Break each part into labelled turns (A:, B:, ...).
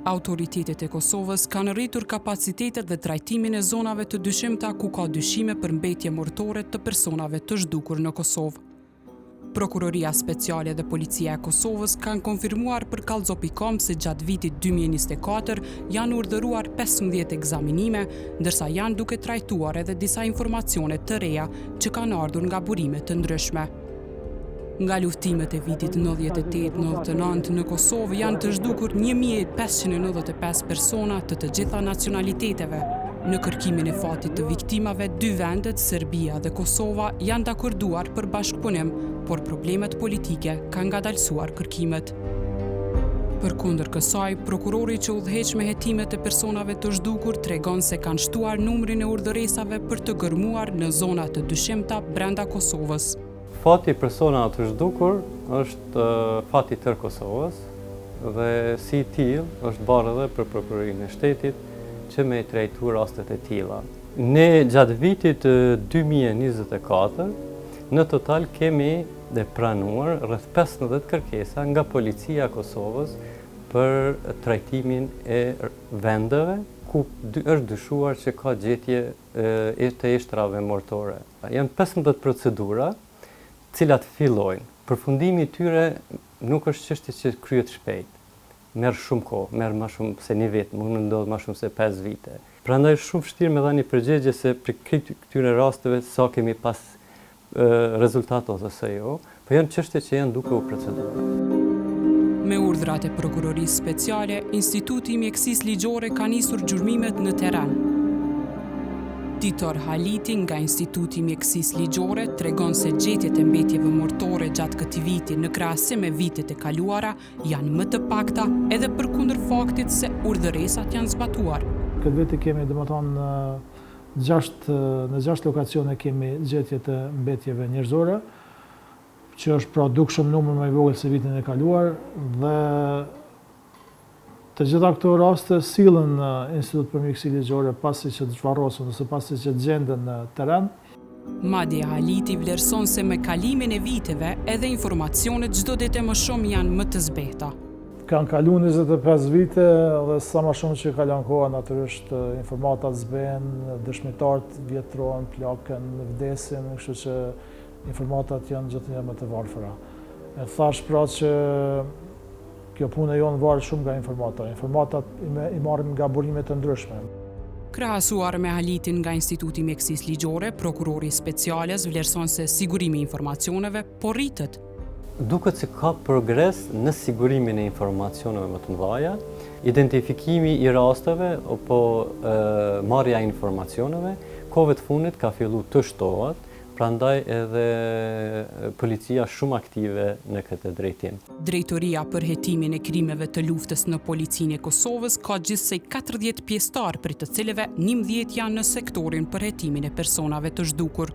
A: Autoritetet e Kosovës kanë rritur kapacitetet dhe trajtimin e zonave të dyshimta ku ka dyshime për mbetje mortore të personave të zhdukur në Kosovë. Prokuroria Speciale dhe Policia e Kosovës kanë konfirmuar për Kallxo.com se gjatë vitit 2024 janë urdhëruar 15 ekzaminime, ndërsa janë duke trajtuar edhe disa informacione të reja që kanë ardhur nga burime të ndryshme. Nga luftimet e vitit 98-99 në Kosovë janë të zhdukur 1595 persona të gjitha nacionaliteteve. Në kërkimin e fatit të viktimave, dy vendet, Serbia dhe Kosova, janë dakorduar për bashkëpunim, por problemet politike kanë ngadalësuar kërkimet. Përkundër kësaj, prokurori që udhëheq me hetimet e personave të zhdukur tregon se kanë shtuar numrin e urdhëresave për të gërmuar në zona të dyshimta brenda Kosovës.
B: Fati personave të zhdukur është fati tërë Kosovës dhe si tillë është barë edhe për prokurorinë e shtetit që me trajtu rastet e tilla. Ne gjatë vitit 2024 në total kemi dhe pranuar rreth 15 kërkesa nga Policia e Kosovës për trajtimin e vendeve ku është dyshuar që ka gjetje të ishtrave mortore. Janë 15 procedura cilat fillojnë. Përfundimi i tyre nuk është çështje që kryhet shpejt. Merr shumë kohë, merr më shumë se një vit, mund të ndodhë më shumë se 5 vite. Prandaj shumë vështirë me dhënë përgjigje se për këtyre rasteve sa kemi pas rezultat ose jo, po janë çështje që janë duke u proceduar.
A: Me urdhrat e Prokurorisë Speciale, Instituti i Mjekësisë Ligjore ka nisur gjurmimet në terren. Titor Haliti nga Instituti i Mjekësisë Ligjore tregon se gjetjet e mbetjeve mortore gjatë këtij viti në krahasim me vitet e kaluara janë më të pakta edhe përkundër faktit se urdhëresat janë zbatuar.
C: Këtë vit kemi domethënë në 6 lokacione kemi gjetje të mbetjeve njerëzore, që është pra dukshëm numër më i vogël se vitin e kaluar dhe të gjitha këto raste sillen në Institut për Mjekësi Ligjore pasi që të zhvarrosen ose pasi që të gjenden në terren.
A: Madje Haliti vlerëson se me kalimin e viteve edhe informacionet çdo ditë më shumë janë më të zbeta.
C: Kanë kaluar 25 vite dhe sa më shumë që kalon koha natyrisht informatat zbehen, dëshmitarët vjetrohen, plakën, vdesin, kështu që informatat janë gjithnjë më të varfëra. E thash pra që kjo punë jonë varet shumë nga informata. Informatat i marrim nga burime të ndryshme.
A: Krahasuar me Halitin nga Instituti i Mjekësisë Ligjore, prokurori speciales vlerëson se sigurimi i informacioneve po rritet.
B: Duket se ka progres në sigurimin e informacioneve më të mëdha, identifikimi i rasteve apo marrja e informacioneve, kohëve të fundit ka filluar të shtohet. Prandaj edhe policia shumë aktive në këtë drejtim.
A: Drejtoria për hetimin e krimeve të luftës në Policinë e Kosovës ka gjithsej 40 pjesëtar, prej të cilëve 11 janë në sektorin për hetimin e personave të zhdukur.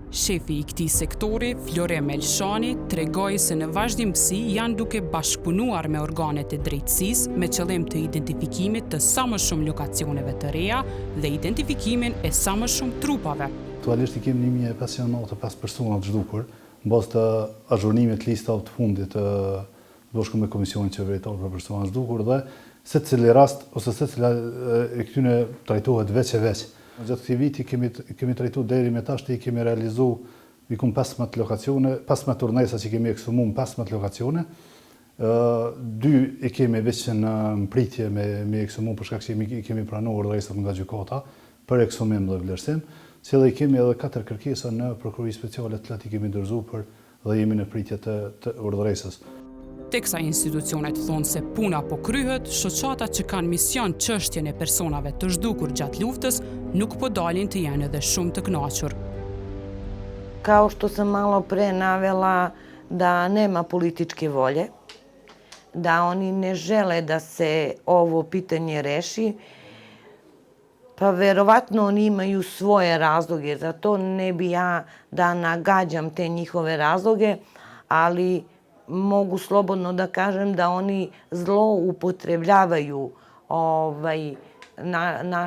A: Shefi i këtij sektori, Florem Elshani, tregoi se në vazhdimsi janë duke bashkëpunuar me organet e drejtësisë me qëllim të identifikimit të sa më shumë lokacioneve të reja dhe identifikimin e sa më shumë trupave.
D: Aktualisht i kemi 1595 persona të zhdukur, në bazë të azhurnimit listave të fundit të bashku me Komisionin Qeveritor për persona të zhdukur dhe secili rast ose secila e këtyre trajtohet veç e veç. Gjatë këtij viti kemi trajtuar deri me tash i kemi realizuar diku 15 lokacione, 15 urnesa që kemi ekshumuar 15 lokacione. 2 i kemi veç në pritje me ekshumim për shkak se i kemi pranuar urdhëresat nga gjykata për ekshumim dhe vlerësim. Si dhe i kemi edhe 4 kërkesa në Prokurori Speciale të cilat i kemi dorëzuar për dhe jemi në pritje të urdhëresës.
A: Teksa institucionet thonë se puna po kryhet, shoqatat që kanë mision çështjen e personave të zhdukur gjatë luftës nuk po dalin të janë edhe shumë të kënaqur.
E: Kao što sam malo pre navela da nema političke volje, da oni ne žele da se ovo pitanje reši, pa verovatno oni imaju svoje razloge, za to ne bi ja da nagađam te njihove razloge, ali mogu slobodno da kažem da oni zloupotrebljavaju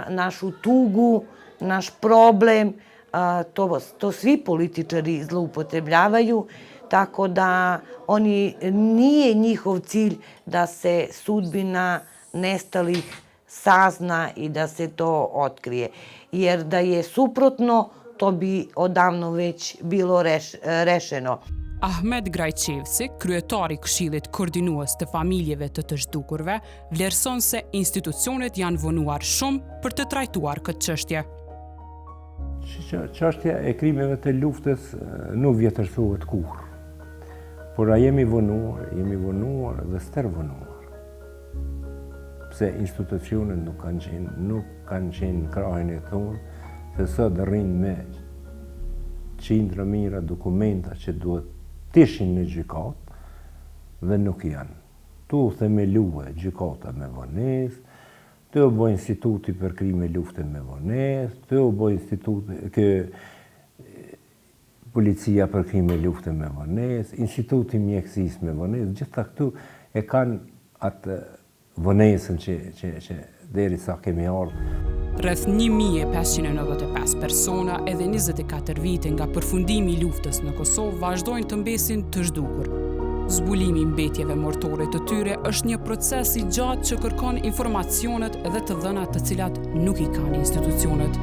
E: našu tugu, naš problem, to svi političari zloupotrebljavaju, tako da nije njihov cilj da se sudbina nestalih sazna i da se to otkrije. Jer da je suprotno, to bi odavno već bilo rešeno.
A: Ahmed Grajqevci, kryetari i Këshillit Koordinues të Familjeve të zhdukurve, vlerëson se institucionet janë vonuar shumë për të trajtuar këtë çështje.
F: Çështja e krimeve të luftës nuk vjetërsohet kurrë. Por a jemi vonuar dhe stërvonuar. Pse institucionet nuk kanë qenë në krahin e tonë, se sot rrinë me qindra mira dokumenta që duhet tishin në gjykatë dhe nuk janë. Tu themelue gjykata me vonesë, tu bëj instituti për krime lufte me vonesë, tu bëj instituti policia për krime lufte me vonesë, instituti mjekësisë me vonesë, gjitha këtu e kanë atë vonesën që deri sa kemi ardhur.
A: Rreth 1595 persona edhe 24 vite nga përfundimi i luftës në Kosovë vazhdojnë të mbesin të zhdukur. Zbulimi i mbetjeve mortore të tyre është një proces i gjatë që kërkon informacionet dhe të dhënat të cilat nuk i kanë institucionet.